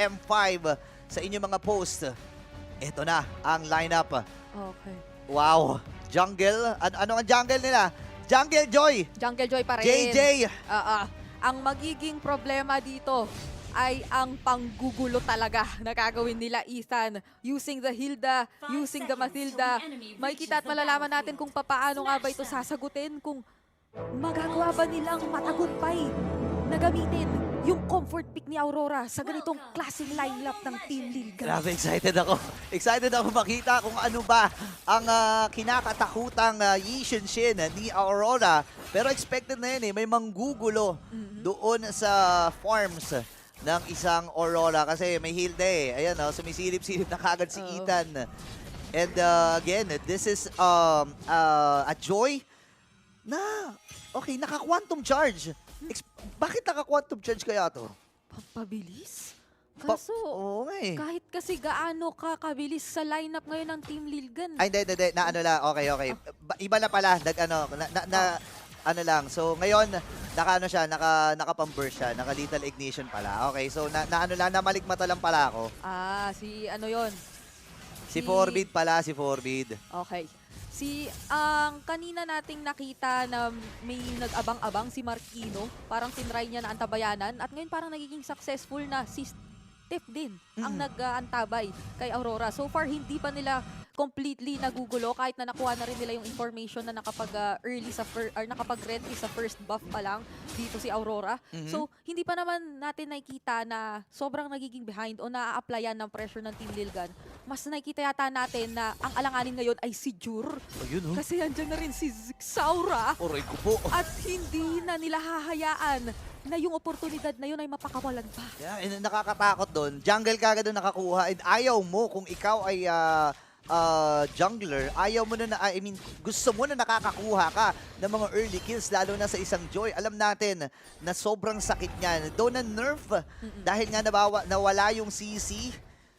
M5 sa inyong mga post. Ito na ang lineup. Okay. Wow. Jungle. Ano ang jungle nila? Jungle Joy. Jungle Joy pa rin. JJ. Ang magiging problema dito ay ang panggugulo talaga na gagawin nila Ethan. Using the Hilda, using the Mathilda. Makikita at malalaman natin kung paano nga ba ito sasagutin, kung magagawa ba nilang matagumpay na gamitin yung comfort pick ni Aurora sa ganitong klaseng lineup ng Team Lilgan. Grabe, excited ako. Excited ako makita kung ano ba ang kinakatakutang Yi Xunshin ni Aurora. Pero expected na yun may manggugulo doon sa farms ng isang Aurora kasi may Hilda Ayan, sumisilip-silip na kagad si Ethan. And again, this is a Joy na, okay, naka-quantum charge. Bakit naka-quantum charge kaya to? Pabilis? Kaso, Oo nga kahit kasi gaano ka kabilis sa lineup ngayon ng Team Lilgan. Ay, hindi. Na ano lang. Okay. Iba na pala. Ano lang. So, ngayon, naka-pang-burst siya. Naka-lethal ignition pala. Okay, so, namaligmata lang pala ako. Si ano yon? Si Forbid pala, si Forbid. Okay. Ang kanina nating nakita na may nag-abang-abang si Marquino, parang tinry niya na antabayanan at ngayon parang nagiging successful na si Steph din ang nag-antabay kay Aurora. So far, hindi pa nila completely nagugulo kahit na nakuha na rin nila yung information na nakapag-ready sa first buff pa lang dito si Aurora. So, hindi pa naman natin nakikita na sobrang nagiging behind o na-applyan ng pressure ng Team Lilgan. Mas nakikita yata natin na ang alanganin ngayon ay si Jur. Ayun, Kasi andyan na rin si Zixaura. Oray ko po. At hindi na nila hahayaan na yung oportunidad na yun ay mapakawalan pa. Yeah, nakakatakot doon. Jungle kagad doon nakakuha. And ayaw mo kung ikaw ay jungler, ayaw mo na, gusto mo na nakakakuha ka ng mga early kills, lalo na sa isang Joy. Alam natin na sobrang sakit niyan. Doon na nerf, dahil nga nawala yung CC,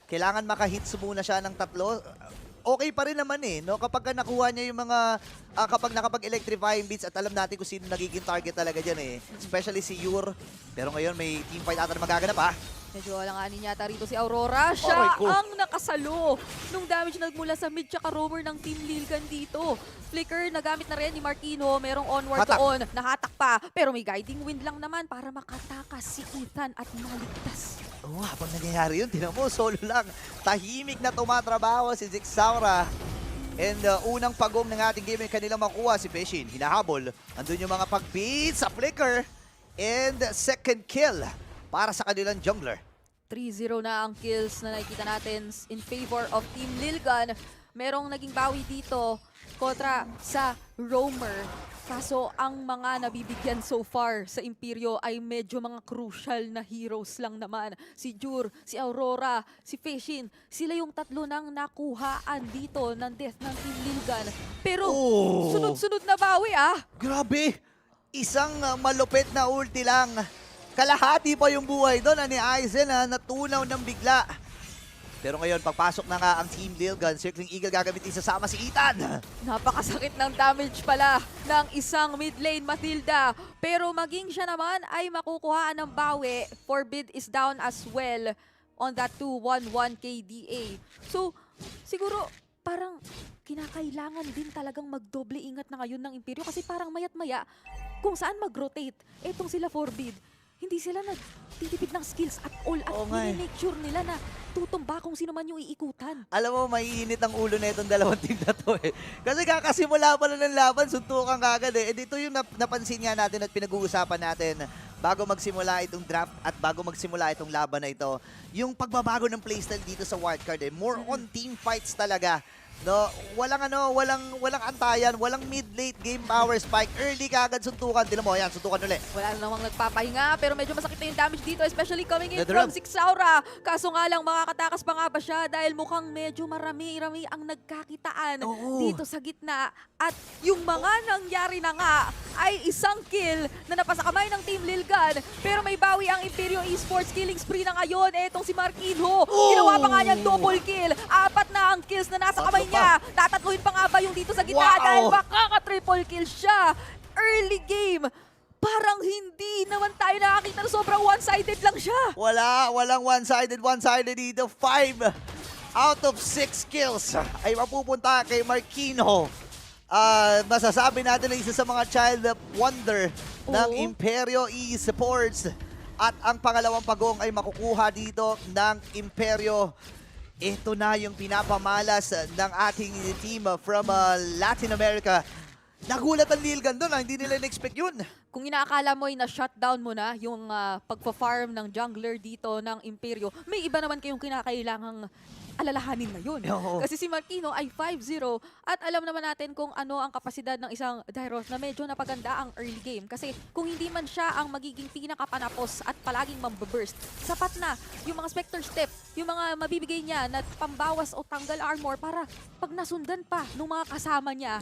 kailangan makahits muna siya ng 3. Okay pa rin naman no? Kapag nakuha niya yung mga, kapag nakapag-electrifying beats at alam natin kung sino nagiging target talaga dyan Especially si Yur. Pero ngayon may teamfight ata na magaganap Medyo alanganin yata rito si Aurora. Siya ang nakasalo nung damage na nagmula sa mid tsaka roamer ng Team Lilgan dito. Flicker, nagamit na rin ni Marquino. Merong onward doon. Nahatak pa. Pero may guiding wind lang naman para makatakas si Ethan at maligtas. Habang nangyayari yun, tinan mo, solo lang. Tahimik na tumatrabaho si Zixaura. And unang pagong ng ating game ay kanilang makuha si Peshin. Hinahabol. Andun yung mga pag-beat sa Flicker. And second kill para sa kanilang jungler. 3-0 na ang kills na nakikita natin in favor of Team Lilgan. Merong naging bawi dito kontra sa roamer. Kaso ang mga nabibigyan so far sa Imperio ay medyo mga crucial na heroes lang naman. Si Jur, si Aurora, si Feshin. Sila yung tatlo nang nakuhaan dito ng death ng Team Lilgan. Pero sunod-sunod na bawi Grabe! Isang malupit na ulti lang. Kalahati pa yung buhay doon ni Aizen natunaw ng bigla. Pero ngayon, pagpasok na nga ang Team Lilgan, Circling Eagle gagamitin sasama si Ethan. Napakasakit ng damage pala ng isang mid lane Mathilda. Pero maging siya naman ay makukuhaan ng bawi. Forbid is down as well on that 2-1-1 KDA. So, siguro parang kinakailangan din talagang magdoble ingat na ngayon ng Imperyo kasi parang mayat maya kung saan mag-rotate. Etong sila Forbid. Hindi sila nagtitipid ng skills at all at make sure nila na tutumba kung sino man yung iikutan. Alam mo, maiinit ang ulo na itong dalawang team na to Kasi kakasimula pa na ng laban, suntukan kagad And ito yung napansin nga natin at pinag-uusapan natin bago magsimula itong draft at bago magsimula itong laban na ito. Yung pagbabago ng playstyle dito sa wildcard more on team fights talaga. No, walang antayan, walang mid-late game power spike. Early kagad suntukan. Tingnan mo, ayan, suntukan ulit. Wala namang nagpapahinga, pero medyo masakit na yung damage dito, especially coming in from Zixaura. Kaso nga lang, makakatakas pa nga ba siya dahil mukhang medyo marami-rami ang nagkakitaan dito sa gitna. At yung mga nangyari na nga ay isang kill na napasa kamay ng Team Lilgan. Pero may bawi ang Imperio Esports. Killing spree na ngayon. Etong si Marquino. Ginawa pa nga niya double kill. 4 na ang kills na nasa kamay niya. Tatatluhin pa nga ba yung dito sa gitna dahil baka ka-triple kill siya. Early game. parang hindi naman tayo nakakita na sobrang one-sided lang siya. Walang one-sided dito. 5 out of 6 kills ay mapupunta kay Marquino. Masasabi natin na isa sa mga child wonder ng Oo. Imperio Esports. At ang pangalawang pagong ay makukuha dito ng Imperio. Ito na yung pinapamalas ng ating team from Latin America. Nagulat ang Lilgan doon, hindi nila in-expect yun. Kung inaakala mo ay na-shutdown mo na yung pagpa-farm ng jungler dito ng Imperio, may iba naman kayong kinakailangang alalahanin ngayon. Oo. Kasi si Marquino ay 5-0 at alam naman natin kung ano ang kapasidad ng isang Dairos na medyo napaganda ang early game. Kasi kung hindi man siya ang magiging pinakapanapos at palaging mambaburst, sapat na yung mga Spectre Step, yung mga mabibigay niya na pambawas o tanggal armor para pag nasundan pa ng mga kasama niya,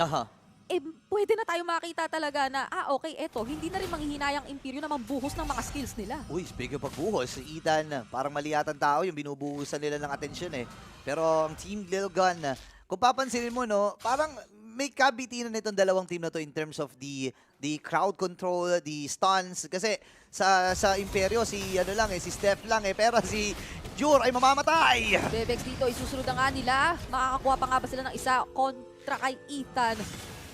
pwede na tayo makita talaga na, okay, eto, hindi na rin manghihinayang Imperio na mambuhos ng mga skills nila. Uy, speaking of pagbuhos, si Ethan, parang mali yatang tao yung binubuhusan nila ng atensyon eh. Pero ang Team Lilgan, kung papansinin mo, no, parang may kabitinan itong dalawang team na to in terms of the crowd control, the stuns. Kasi sa Imperio, si Steph lang eh. Pero si Jur ay mamamatay. Bebex dito, isusunod na nga nila. Makakakuha pa nga ba sila ng isa kontra kay Ethan?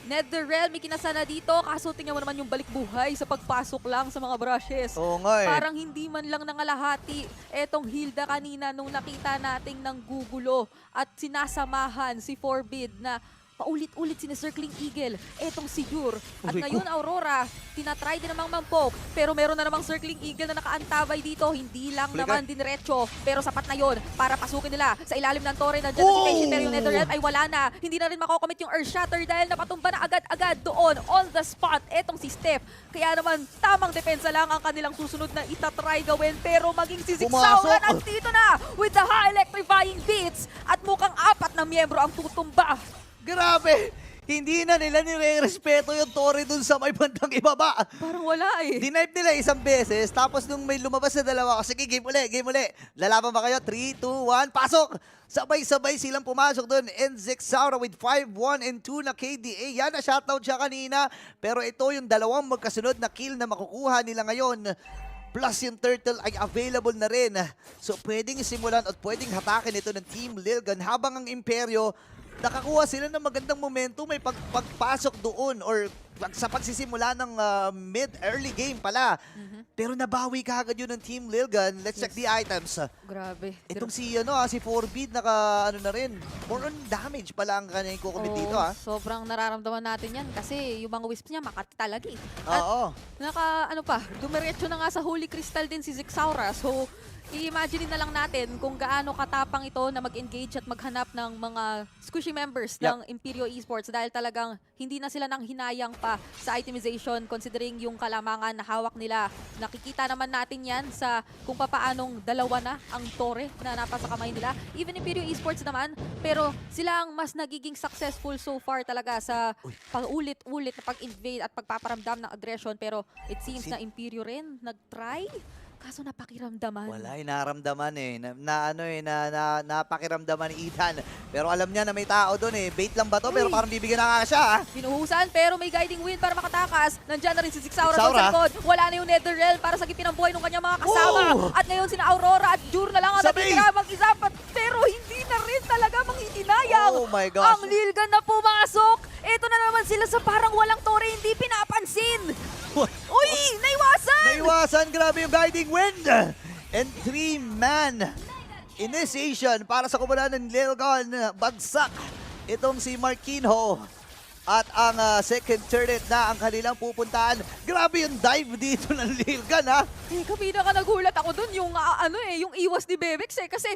NetherRealm, may kinasana dito. Kaso tingnan mo naman yung balik buhay sa pagpasok lang sa mga brushes. Oo nga eh. Parang hindi man lang nangalahati etong Hilda kanina nung nakita nating nanggugulo at sinasamahan si Forbid na paulit-ulit sinicircling Eagle. Etong si Jur. At Uy, ngayon, Aurora, tinatry din namang mampok. Pero meron na namang circling Eagle na nakaantabay dito. Hindi lang Uy, naman diretso. Pero sapat na yon para pasukin nila sa ilalim ng torre. Nandiyan na si Patient, pero yung Netherrealm ay wala na. Hindi na rin makocommit yung Earth Shatter dahil napatumba na agad-agad doon on the spot. Etong si Steph. Kaya naman, tamang depensa lang ang kanilang susunod na itatry gawin. Pero maging si Zigzauran nandito na with the high electrifying beats. At mukhang 4 na miyembro ang tutumba. Grabe! Hindi na nila nire-respeto yung Torre dun sa may bandang ibaba. Parang wala eh. Dinive nila isang beses, tapos nung may lumabas na dalawa, sige, game uli. Lalaban ba kayo? 3, 2, 1, pasok! Sabay-sabay silang pumasok dun. And Zigzaura with 5, 1, and 2 na KDA. Yan, na-shoutout siya kanina. Pero ito yung dalawang magkasunod na kill na makukuha nila ngayon. Plus yung Turtle ay available na rin. So pwedeng simulan at pwedeng hatakin ito ng Team Lilgan habang ang Imperio nakakuha sila ng magandang momentum, may pagpasok doon or sa pagsisimula ng mid-early game pala. Pero nabawi kaagad yun ng Team Lilgan. Let's check the items. Grabe. Itong si Forbid na rin. More on damage pala ang kanyang kukumit dito Sobrang nararamdaman natin yan kasi yung mga wisp niya makati talaga eh. Oo. At dumiretso na nga sa Holy Crystal din si Zigzaura. So, i-imagine na lang natin kung gaano katapang ito na mag-engage at maghanap ng mga squishy members ng Imperio Esports dahil talagang hindi na sila nang hinayang pa sa itemization considering yung kalamangan na hawak nila. Nakikita naman natin yan sa kung papaanong dalawa na ang tore na napasa kamay nila. Even Imperio Esports naman, pero sila ang mas nagiging successful so far talaga sa paulit-ulit na pag-invade at pagpaparamdam ng aggression. Pero it seems na Imperio rin nag-try. Kaso napakiramdaman. Wala, naramdaman eh. Napakiramdaman ni Ethan. Pero alam niya na may tao doon eh. Bait lang ba to? Pero parang bibigyan na nga siya Binuhusan pero may guiding wind para makatakas. Nandiyan na rin si Zigzaura doon sa likod. Wala na yung Netherrealm para sagipin ang buhay ng kanyang mga kasama. At ngayon sina Aurora at Jur na lang ang natitira mag-isa. Pero hindi na rin talaga manghihinayang. Oh my gosh. Ang Lilgan na pumasok. Ito na naman sila sa parang walang tore, hindi pinapansin. Uy, naiwasan! Naiwasan, grabe yung guiding wind. And 3-man initiation para sa kumulan ng Lilgan. Bagsak itong si Marquino. At ang second turret na ang kanilang pupuntahan. Grabe yung dive dito ng Lilgan Kapina ka nagulat ako dun yung yung iwas ni Bebex kasi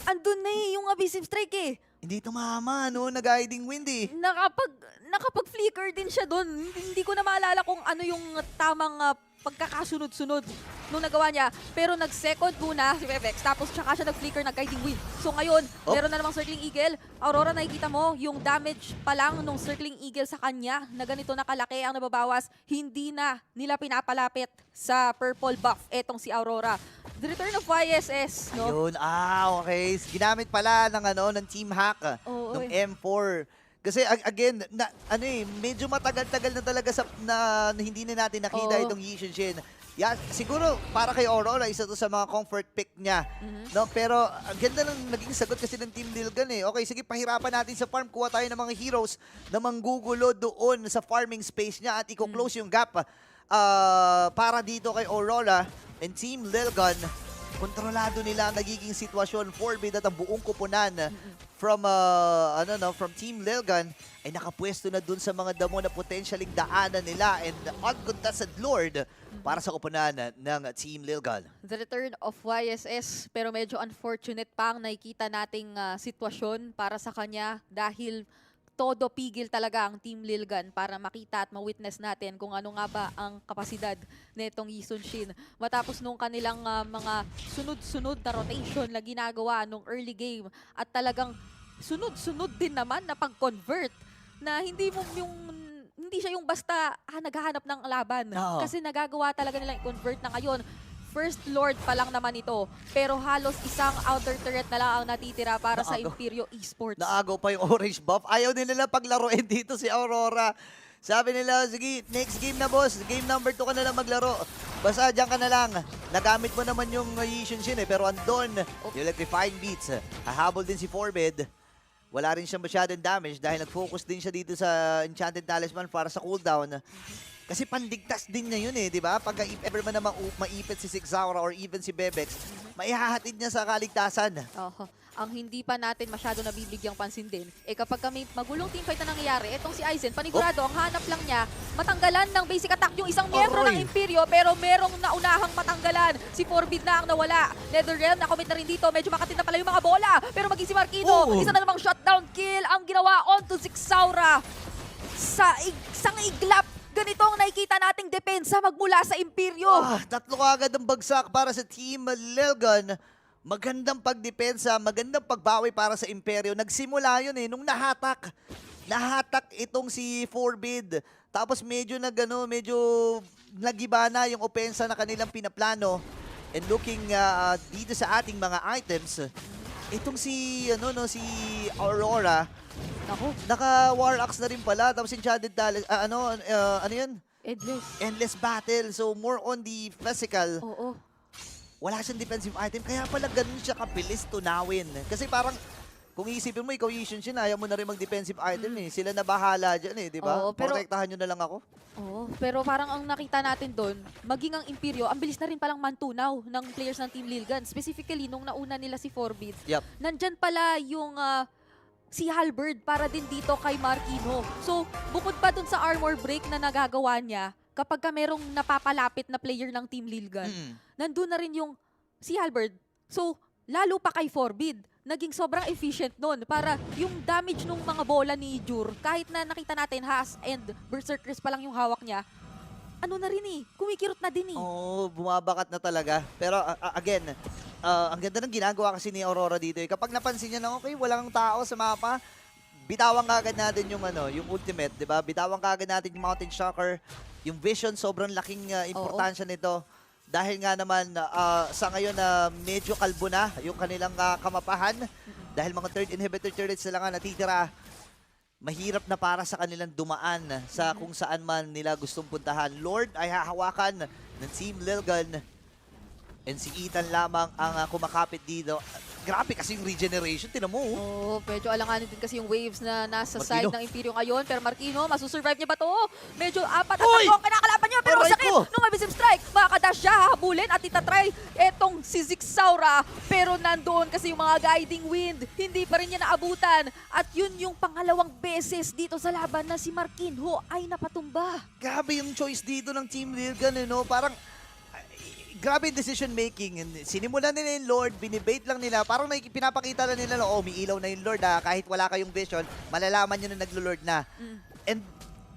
andun na yung abusive strike Hindi tumama, nag-guiding wind Nakapag-flicker din siya doon. Hindi ko na maalala kung ano yung tamang pagkakasunod-sunod nung nagawa niya. Pero nag-second muna si Bebex, tapos tsaka siya nag-flicker, nag-guiding wind. So ngayon, meron na namang Circling Eagle. Aurora, nakikita mo, yung damage pa lang nung Circling Eagle sa kanya, na ganito na kalaki ang nababawas, hindi na nila pinapalapit sa purple buff etong si Aurora. The return of YSS, no? Ayun, okay. Ginamit pala ng Team Hack, ng M4. Kasi again, medyo matagal-tagal na talaga na hindi na natin nakita Oo. itong Yi Xuanxin. Yeah, siguro para kay Aurora, isa to sa mga comfort pick niya. Mhm. No, pero ang ganda ng naging sagot kasi ng Team Lilgan eh. Okay, sige, pahirapan natin sa farm. Kuha tayo ng mga heroes na manggugulo doon sa farming space niya at i-close yung gap para dito kay Aurora and Team Lilgan. Kontrolado nila ang nagiging sitwasyon. Forbid at ang buong kupunan from Team Lilgan ay nakapwesto na dun sa mga damo na potentialing daanan nila and uncontested Lord para sa kupunan ng Team Lilgan. The return of YSS, pero medyo unfortunate pa ang nakikita nating sitwasyon para sa kanya dahil todo pigil talaga ang Team Lilgan para makita at ma-witness natin kung ano nga ba ang kapasidad nitong Yi Xuanxin. Matapos nung kanilang mga sunod-sunod na rotation na ginagawa nung early game at talagang sunod-sunod din naman na pag-convert na hindi siya yung basta naghahanap ng laban. Oo. Kasi nagagawa talaga nilang i-convert na ngayon. First Lord pa lang naman ito. Pero halos isang outer turret na lang ang natitira para sa Naagaw. Imperio Esports. Naagaw pa yung orange buff. Ayaw nila paglaruin dito si Aurora. Sabi nila, sige, next game na boss. Game number 2 ka na lang maglaro. Basta dyan ka na lang. Nagamit mo naman yung Yi Xuanxin eh. Pero andon, yung electrifying beats. Hahabol din si Forbid. Wala rin siya masyadong damage dahil nag-focus din siya dito sa Enchanted Talisman para sa cooldown. Kasi pandigtas din niya yun eh, di ba? Pag if ever man naman maipit si Zigzaura or even si Bebex, maihahatid niya sa kaligtasan. Oho. Ang hindi pa natin masyado nabibigyang pansin din, kapag kami magulong teamfight na nangyayari, etong si Aizen, panigurado, ang hanap lang niya, matanggalan ng basic attack yung isang miyembro ng Imperio, pero merong naunahang matanggalan. Si Forbid na ang nawala. Netherrealm, nakomit na rin dito, medyo makatid na pala yung mga bola, pero maging si Marquino, isa na namang shutdown kill ang ginawa onto Zigzaura. Sa isang iglap, ganito ang nakikita nating depensa magmula sa Imperio. Tatlo agad ang bagsak para sa Team Lilgan. Magandang pagdepensa, magandang pagbawi para sa Imperyo. Nagsimula yun eh, nung nahatak. Nahatak itong si Forbid. Tapos medyo nagiba na yung opensa na kanilang pinaplano. And looking dito sa ating mga items, itong si Aurora, Ako, naka-War Axe na rin pala. Tapos Enchanted Talisman, ano yun? Endless Battle. So more on the physical. Oo. Wala siyang defensive item, kaya pala ganun siya kabilis tunawin. Kasi parang, kung iisipin mo, ikaw Yi Xuanxin, ayaw mo na rin mag-defensive item eh. Sila na bahala dyan eh, di ba? Oo, pero- Protektahan nyo na lang ako. Oo, pero parang ang nakita natin doon, maging ang Imperio, ang bilis na rin palang mantunaw ng players ng Team Lilgan. Specifically, nung nauna nila si Forbid, Yup. nandyan pala yung si Halberd para din dito kay Marquino. So, bukod pa dun sa armor break na nagagawa niya, kapag ka merong napapalapit na player ng Team Lilgan, nandun na rin yung si Halberd. So, lalo pa kay Forbid, naging sobrang efficient nun para yung damage ng mga bola ni Jur, kahit na nakita natin Has and Berserkers pa lang yung hawak niya, ano na rin eh, kumikirot na din eh. Oo, bumabakat na talaga. Pero again, ang ganda ng ginagawa kasi ni Aurora dito. Kapag napansin niya na okay, walang tao sa mapa, bitawan kagad natin yung yung ultimate, 'di ba? Bitawan kagad natin yung Mountain Shocker. Yung vision, sobrang laking importansya nito. Dahil nga naman sa ngayon na medyo kalbo na yung kanilang kamapahan. Dahil mga third inhibitor turrets na lang ang natitira. Mahirap na para sa kanilang dumaan sa kung saan man nila gustong puntahan. Lord ay hahawakan ng Team Lilgan. And si Ethan lamang ang kumakapit dito. Grabe kasi yung regeneration, tinan mo. Oo, medyo alanganin din kasi yung waves na nasa Marquino. side ng Imperio ngayon. Pero Marquino, masusurvive niya ba to? Medyo apat at Uy! tatlo ang kinakalaban niya. Pero Aray sakit ko! nung Abyssal Strike. Makakadash siya, hahabulin at itatry etong si Zigzaura. Pero nandoon kasi yung mga guiding wind. Hindi pa rin niya naabutan. At yun yung pangalawang beses dito sa laban na si Marquino ay napatumba. Grabe yung choice dito ng Team Lilgan, Parang, grabe yung decision making. Sinimulan nila yung Lord, binibait lang nila. Parang pinapakita lang nila, umiilaw na yung Lord. Kahit wala kayong vision, malalaman nyo na naglo-Lord na. And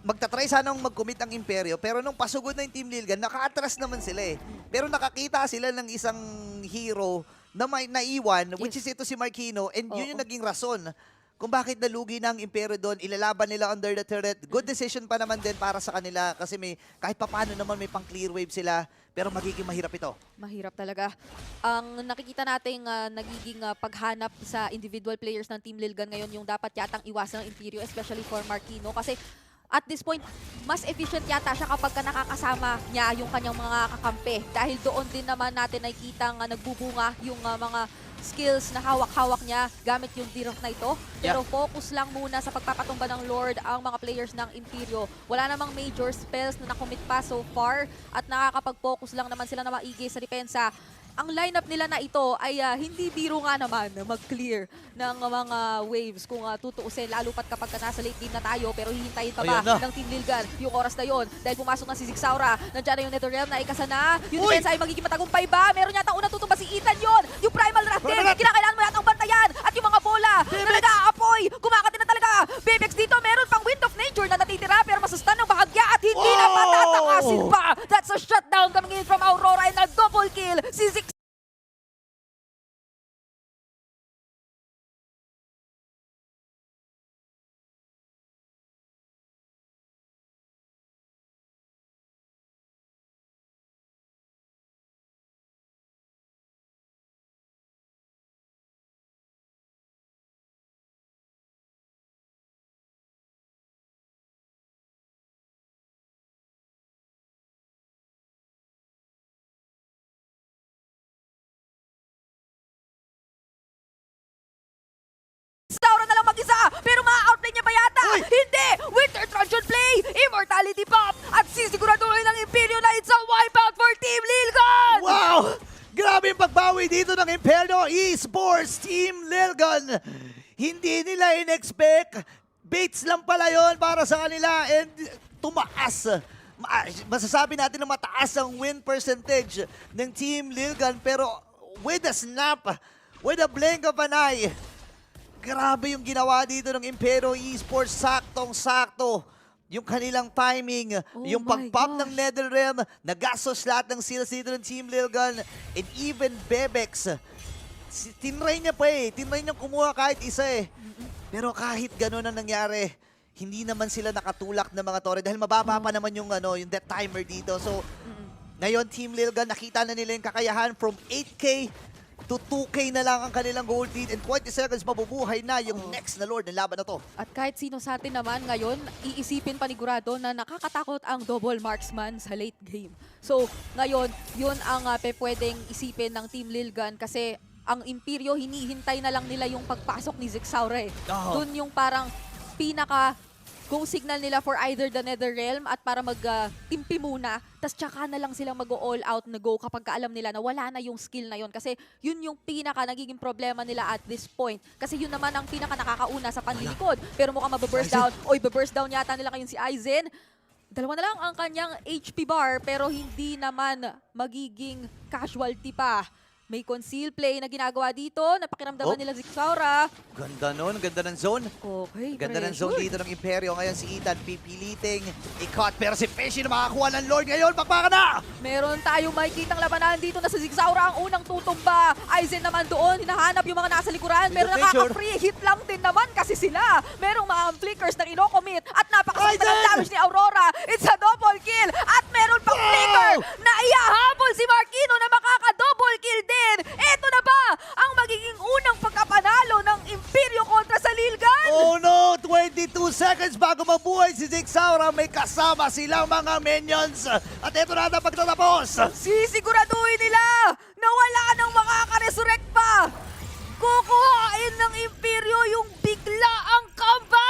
magtatry sanang mag-commit ang Imperyo, pero nung pasugod na yung Team Lilgan, naka-atras naman sila eh. Pero nakakita sila ng isang hero na may naiwan, which is ito si Marquino, and yun yung naging rason kung bakit nalugi ng Imperyo doon, ilalaban nila under the turret. Good decision pa naman din para sa kanila kasi may kahit papaano naman may pang clear wave sila, pero magiging mahirap ito. Mahirap talaga. Ang nakikita nating nagiging paghanap sa individual players ng Team Lilgan ngayon yung dapat yatang iwasan ng Imperyo, especially for Marquino. Kasi at this point, mas efficient yata siya kapag nakakasama niya yung kanyang mga kakampi. Dahil doon din naman natin nakikita nagbubunga yung mga skills na hawak-hawak niya gamit yung direct na ito. Pero focus lang muna sa pagpapatumba ng Lord ang mga players ng Imperyo. Wala namang major spells na nakomit pa so far at nakakapag-focus lang naman sila na maigi sa depensa. Ang lineup nila na ito ay hindi biro nga naman mag-clear ng mga waves kung tutuusin, lalo pat kapag nasa late game na tayo pero hihintayin pa ba ng Team Lilgan yung oras na yon dahil pumasok na si Zigzaura, nandiyan na yung Netherrealm na ikasa na, yung defense ay magiging matagumpay ba? Meron yata unang tutumba si Ethan yon, yung Primal Wrath din, kinakailangan mo yata bantayan at yung mga bola na nag-aapoy, kumakatin na talaga. Bebex dito, meron pang Wind of Nature na natitira pero masustan ng bahagya at hindi na matatakasin pa. That's a shutdown coming in from Aurora and a double kill. Si Zigzaura na lang mag-isa, pero ma-outplay niya ba yata? Hindi! Winter Truncheon play! Immortality pop! At sisiguraduhin ng Imperyo na it's a wipeout for Team Lilgan! Wow! Grabe yung pagbawi dito ng Imperyo Esports Team Lilgan. Hindi nila in-expect. Baits lang pala yon para sa kanila and tumaas. Masasabi natin na mataas ang win percentage ng Team Lilgan pero with a snap, with a blink of an eye, grabe yung ginawa dito ng Imperyo Esports. Saktong-sakto yung kanilang timing, yung pag-pop ng Netherrealm, nagastos lahat ng seals dito ng Team Lilgan, and even Bebex. Tinry niya pa tinry niya kumuha kahit isa Pero kahit gano'n ang nangyari, hindi naman sila nakatulak ng mga tore dahil mababa pa naman yung death timer dito. So, ngayon Team Lilgan, nakita na nila yung kakayahan from 8K to 2K na lang ang kanilang gold lead and 20 seconds mabubuhay na yung next na Lord ng laban na to. At kahit sino sa atin naman ngayon, iisipin panigurado na nakakatakot ang double marksman sa late game. So, ngayon, yun ang pwedeng isipin ng Team Lilgan kasi ang Imperyo, hinihintay na lang nila yung pagpasok ni Zigzaura Doon yung parang pinaka go signal nila for either the Netherrealm at para mag-timpi muna, tas tsaka na lang silang mag-all out na go kapag alam nila na wala na yung skill na yon. Kasi yun yung pinaka nagiging problema nila at this point. Kasi yun naman ang pinaka nakakauna sa panlilikod. Pero mukhang mababurst down. Oy, baburst down yata nila ngayon si Aizen. Dalawa na lang ang kanyang HP bar pero hindi naman magiging casualty pa. May conceal play na ginagawa dito. Napakiramdaman nila Zigzaura. Ganda nun, ganda ng zone. Okay, Ganda ng zone dito ng Imperyo. Ngayon si Ethan pipiliting i-cut. Pero si Fishy na makakuha ng Lord ngayon. Pakpakan na! Meron tayong makikitang labanan dito na sa Zigzaura ang unang tutumba. Aizen naman doon, hinahanap yung mga nasa likuran. Pero nakaka-free hit lang din naman kasi sila. Merong mga flickers na inocommit at napakasakit ng damage ni Aurora. It's a double kill at meron pang flicker na ihahabol si Marquino na makaka-double kill din. Ito na ba ang magiging unang pagkapanalo ng Imperyo kontra sa Lilgan? Oh no! 22 seconds bago mabuhay si Zigzaura. May kasama silang mga minions. At ito na ang pagtatapos. Sisiguraduhin nila na wala nang makaka-resurrect pa. Kukuhain ng Imperyo yung bigla ang comeback.